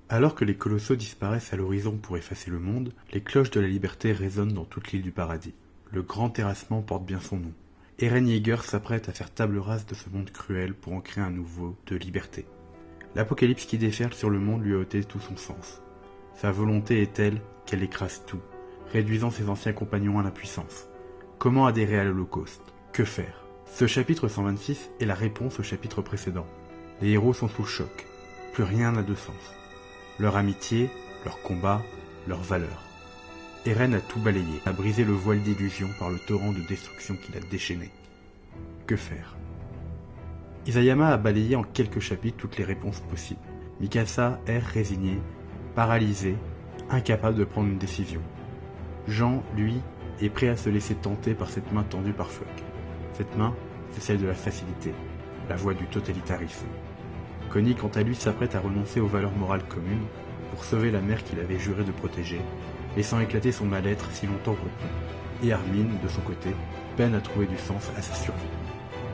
Alors que les colossaux disparaissent à l'horizon pour effacer le monde, les cloches de la liberté résonnent dans toute l'île du paradis. Le grand terrassement porte bien son nom. Eren Yeager s'apprête à faire table rase de ce monde cruel pour en créer un nouveau de liberté. L'apocalypse qui déferle sur le monde lui a ôté tout son sens. Sa volonté est telle qu'elle écrase tout, réduisant ses anciens compagnons à l'impuissance. Comment adhérer à l'Holocauste? Que faire? Ce chapitre 126 est la réponse au chapitre précédent. Les héros sont sous le choc. Plus rien n'a de sens. Leur amitié, leur combat, leurs valeurs. Eren a tout balayé, a brisé le voile d'illusion par le torrent de destruction qu'il a déchaîné. Que faire? Isayama a balayé en quelques chapitres toutes les réponses possibles. Mikasa erre résigné, paralysé, incapable de prendre une décision. Jean, lui, est prêt à se laisser tenter par cette main tendue par Floch. Cette main, c'est celle de la facilité, la voie du totalitarisme. Connie, quant à lui, s'apprête à renoncer aux valeurs morales communes pour sauver la mère qu'il avait juré de protéger, laissant éclater son mal-être si longtemps contenu. Et Armin, de son côté, peine à trouver du sens à sa survie.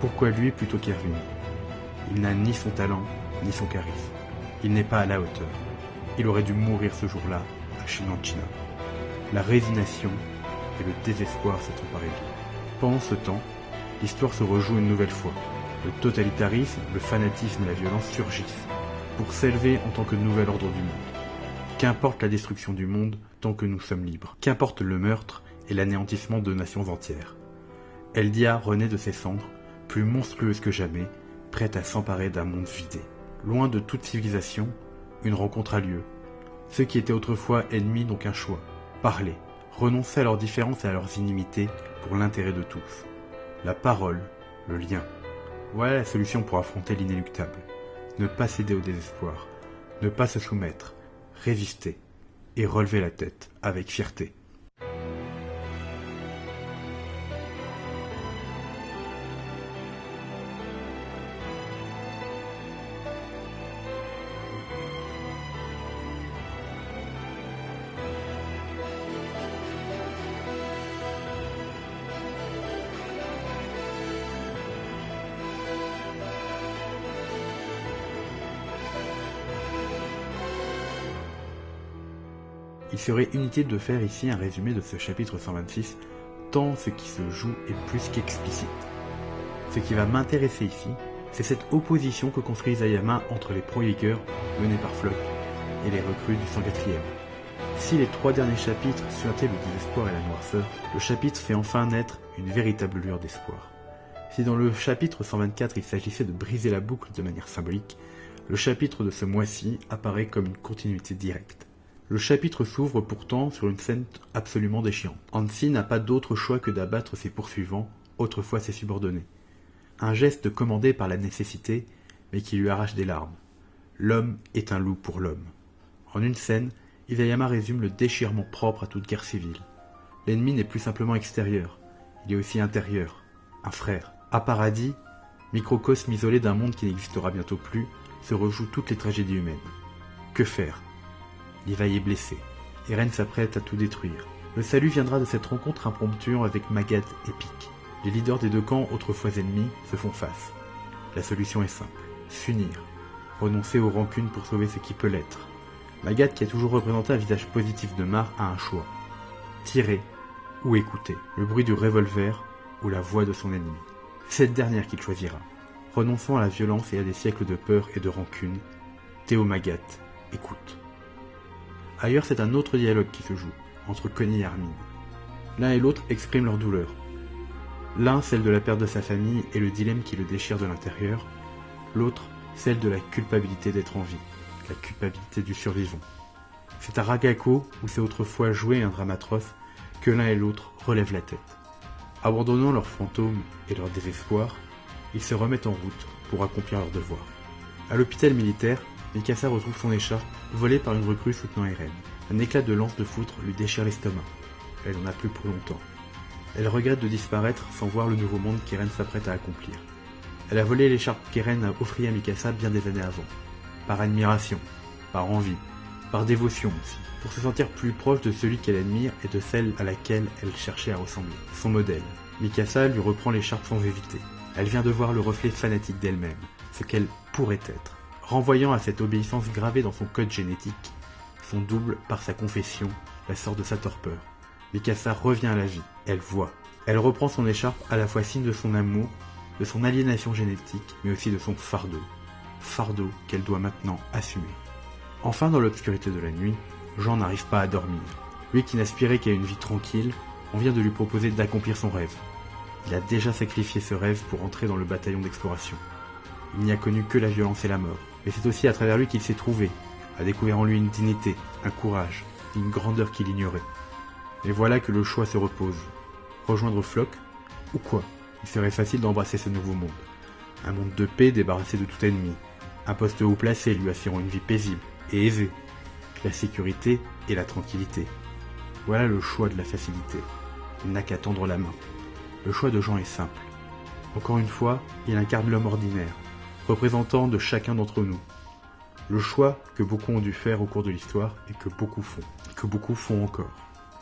Pourquoi lui plutôt qu'Erwin? Il n'a ni son talent, ni son charisme. Il n'est pas à la hauteur. Il aurait dû mourir ce jour-là, à Shiganshina. La résignation et le désespoir s'est emparé d'eux. Pendant ce temps, l'histoire se rejoue une nouvelle fois. Le totalitarisme, le fanatisme et la violence surgissent, pour s'élever en tant que nouvel ordre du monde. Qu'importe la destruction du monde tant que nous sommes libres. Qu'importe le meurtre et l'anéantissement de nations entières. Eldia renaît de ses cendres, plus monstrueuse que jamais, prête à s'emparer d'un monde vidé. Loin de toute civilisation, une rencontre a lieu. Ceux qui étaient autrefois ennemis n'ont qu'un choix. Parler, renoncer à leurs différences et à leurs inimités pour l'intérêt de tous. La parole, le lien. Voilà la solution pour affronter l'inéluctable. Ne pas céder au désespoir, ne pas se soumettre, résister et relever la tête avec fierté. Il serait inutile de faire ici un résumé de ce chapitre 126, tant ce qui se joue est plus qu'explicite. Ce qui va m'intéresser ici, c'est cette opposition que construit Isayama entre les pro-Jaeger, menés par Floch, et les recrues du 104e. Si les 3 derniers chapitres suintaient le désespoir et la noirceur, le chapitre fait enfin naître une véritable lueur d'espoir. Si dans le chapitre 124 il s'agissait de briser la boucle de manière symbolique, le chapitre de ce mois-ci apparaît comme une continuité directe. Le chapitre s'ouvre pourtant sur une scène absolument déchirante. Hansi n'a pas d'autre choix que d'abattre ses poursuivants, autrefois ses subordonnés. Un geste commandé par la nécessité, mais qui lui arrache des larmes. L'homme est un loup pour l'homme. En une scène, Isayama résume le déchirement propre à toute guerre civile. L'ennemi n'est plus simplement extérieur, il est aussi intérieur, un frère. À Paradis, microcosme isolé d'un monde qui n'existera bientôt plus, se rejouent toutes les tragédies humaines. Que faire? Levi est blessé. Eren s'apprête à tout détruire. Le salut viendra de cette rencontre impromptue avec Magath et Pyke. Les leaders des deux camps, autrefois ennemis, se font face. La solution est simple. S'unir. Renoncer aux rancunes pour sauver ce qui peut l'être. Magath, qui a toujours représenté un visage positif de Mar, a un choix. Tirer ou écouter. Le bruit du revolver ou la voix de son ennemi. C'est cette dernière qu'il choisira. Renonçant à la violence et à des siècles de peur et de rancune, Théo Magath écoute. Ailleurs, c'est un autre dialogue qui se joue, entre Connie et Armin. L'un et l'autre expriment leur douleur. L'un, celle de la perte de sa famille et le dilemme qui le déchire de l'intérieur. L'autre, celle de la culpabilité d'être en vie, la culpabilité du survivant. C'est à Ragako, où s'est autrefois joué un drame atroce, que l'un et l'autre relèvent la tête. Abandonnant leurs fantômes et leur désespoir, ils se remettent en route pour accomplir leur devoir. À l'hôpital militaire, Mikasa retrouve son écharpe, volée par une recrue soutenant Eren. Un éclat de lance de foutre lui déchire l'estomac. Elle n'en a plus pour longtemps. Elle regrette de disparaître sans voir le nouveau monde qu'Eren s'apprête à accomplir. Elle a volé l'écharpe qu'Eren a offrie à Mikasa bien des années avant. Par admiration, par envie, par dévotion aussi, pour se sentir plus proche de celui qu'elle admire et de celle à laquelle elle cherchait à ressembler. Son modèle. Mikasa lui reprend l'écharpe sans hésiter. Elle vient de voir le reflet fanatique d'elle-même, ce qu'elle pourrait être. renvoyant à cette obéissance gravée dans son code génétique. Son double, par sa confession, la sort de sa torpeur. Mikasa revient à la vie, elle voit. Elle reprend son écharpe à la fois signe de son amour, de son aliénation génétique, mais aussi de son fardeau. Fardeau qu'elle doit maintenant assumer. Enfin, dans l'obscurité de la nuit, Jean n'arrive pas à dormir. Lui qui n'aspirait qu'à une vie tranquille, on vient de lui proposer d'accomplir son rêve. Il a déjà sacrifié ce rêve pour entrer dans le bataillon d'exploration. Il n'y a connu que la violence et la mort. Mais c'est aussi à travers lui qu'il s'est trouvé, a découvert en lui une dignité, un courage, une grandeur qu'il ignorait. Et voilà que le choix se repose. Rejoindre Floch, ou quoi? Il serait facile d'embrasser ce nouveau monde. Un monde de paix débarrassé de tout ennemi. Un poste haut placé lui assurant une vie paisible et aisée. La sécurité et la tranquillité. Voilà le choix de la facilité. Il n'a qu'à tendre la main. Le choix de Jean est simple. Encore une fois, il incarne l'homme ordinaire, représentant de chacun d'entre nous. Le choix que beaucoup ont dû faire au cours de l'histoire et que beaucoup font encore.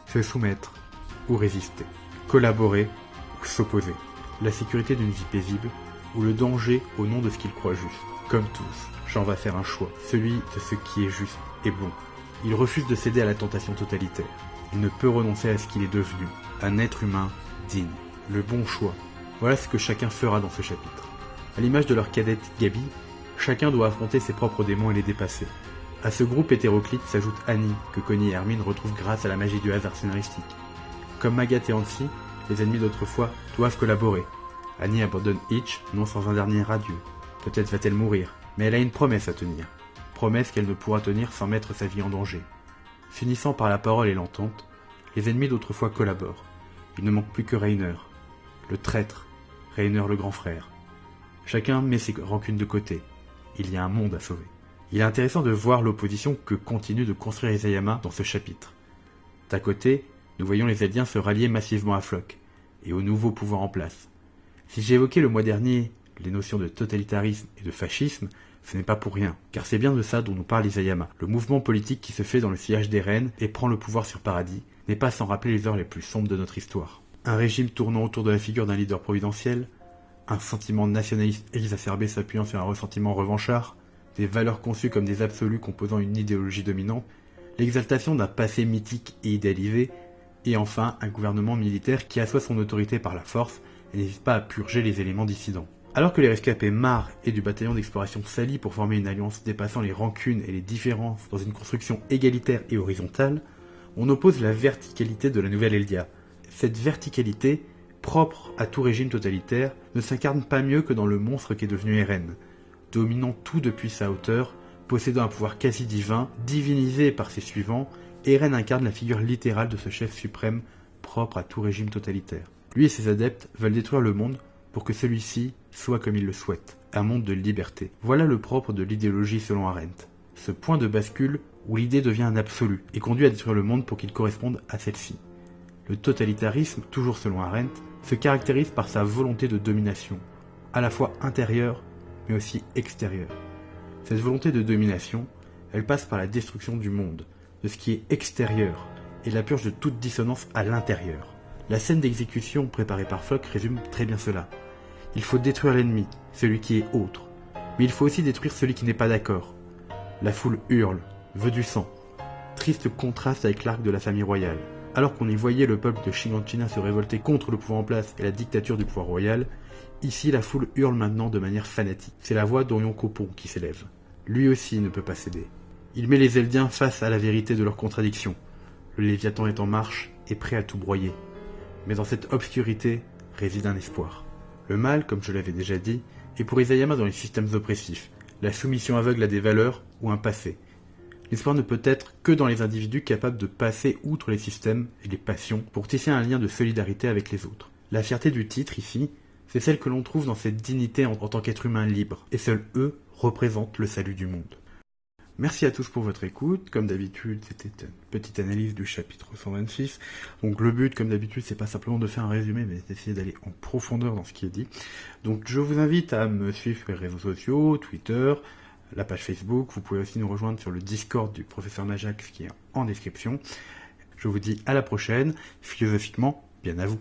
Se soumettre ou résister, collaborer ou s'opposer. La sécurité d'une vie paisible ou le danger au nom de ce qu'il croit juste. Comme tous, Jean va faire un choix, celui de ce qui est juste et bon. Il refuse de céder à la tentation totalitaire. Il ne peut renoncer à ce qu'il est devenu, un être humain digne. Le bon choix. Voilà ce que chacun fera dans ce chapitre. À l'image de leur cadette Gabi, chacun doit affronter ses propres démons et les dépasser. À ce groupe hétéroclite s'ajoute Annie, que Connie et Hermine retrouvent grâce à la magie du hasard scénaristique. Comme Magat et Hansi, les ennemis d'autrefois doivent collaborer. Annie abandonne Hitch, non sans un dernier adieu. Peut-être va-t-elle mourir, mais elle a une promesse à tenir. Promesse qu'elle ne pourra tenir sans mettre sa vie en danger. Finissant par la parole et l'entente, les ennemis d'autrefois collaborent. Il ne manque plus que Reiner, le traître, Reiner le grand frère. Chacun met ses rancunes de côté. Il y a un monde à sauver. Il est intéressant de voir l'opposition que continue de construire Isayama dans ce chapitre. D'un côté, nous voyons les Eldiens se rallier massivement à Floch, et au nouveau pouvoir en place. Si j'ai évoqué le mois dernier les notions de totalitarisme et de fascisme, ce n'est pas pour rien, car c'est bien de ça dont nous parle Isayama. Le mouvement politique qui se fait dans le sillage des reines et prend le pouvoir sur Paradis n'est pas sans rappeler les heures les plus sombres de notre histoire. Un régime tournant autour de la figure d'un leader providentiel, un sentiment nationaliste exacerbé s'appuyant sur un ressentiment revanchard, des valeurs conçues comme des absolus composant une idéologie dominante, l'exaltation d'un passé mythique et idéalisé, et enfin un gouvernement militaire qui assoit son autorité par la force et n'hésite pas à purger les éléments dissidents. Alors que les rescapés marrent et du bataillon d'exploration s'allient pour former une alliance dépassant les rancunes et les différences dans une construction égalitaire et horizontale, on oppose la verticalité de la nouvelle Eldia. Cette verticalité, propre à tout régime totalitaire, ne s'incarne pas mieux que dans le monstre qu'est devenu Eren. Dominant tout depuis sa hauteur, possédant un pouvoir quasi divin, divinisé par ses suivants, Eren incarne la figure littérale de ce chef suprême propre à tout régime totalitaire. Lui et ses adeptes veulent détruire le monde pour que celui-ci soit comme il le souhaite, un monde de liberté. Voilà le propre de l'idéologie selon Arendt. Ce point de bascule où l'idée devient un absolu et conduit à détruire le monde pour qu'il corresponde à celle-ci. Le totalitarisme, toujours selon Arendt, se caractérise par sa volonté de domination, à la fois intérieure mais aussi extérieure. Cette volonté de domination, elle passe par la destruction du monde, de ce qui est extérieur, et la purge de toute dissonance à l'intérieur. La scène d'exécution préparée par Floch résume très bien cela. Il faut détruire l'ennemi, celui qui est autre, mais il faut aussi détruire celui qui n'est pas d'accord. La foule hurle, veut du sang. Triste contraste avec l'arc de la famille royale. Alors qu'on y voyait le peuple de Shiganshina se révolter contre le pouvoir en place et la dictature du pouvoir royal, ici la foule hurle maintenant de manière fanatique. C'est la voix d'Orion Copon qui s'élève. Lui aussi ne peut pas céder. Il met les Eldiens face à la vérité de leurs contradictions. Le Léviathan est en marche et prêt à tout broyer. Mais dans cette obscurité réside un espoir. Le mal, comme je l'avais déjà dit, est pour Isayama dans les systèmes oppressifs, la soumission aveugle à des valeurs ou un passé. L'espoir ne peut être que dans les individus capables de passer outre les systèmes et les passions pour tisser un lien de solidarité avec les autres. La fierté du titre, ici, c'est celle que l'on trouve dans cette dignité en tant qu'être humain libre, et seuls eux représentent le salut du monde. Merci à tous pour votre écoute. Comme d'habitude, c'était une petite analyse du chapitre 126. Donc le but, comme d'habitude, c'est pas simplement de faire un résumé, mais d'essayer d'aller en profondeur dans ce qui est dit. Donc je vous invite à me suivre sur les réseaux sociaux, Twitter, la page Facebook. Vous pouvez aussi nous rejoindre sur le Discord du professeur Najax qui est en description. Je vous dis à la prochaine. Philosophiquement, bien à vous.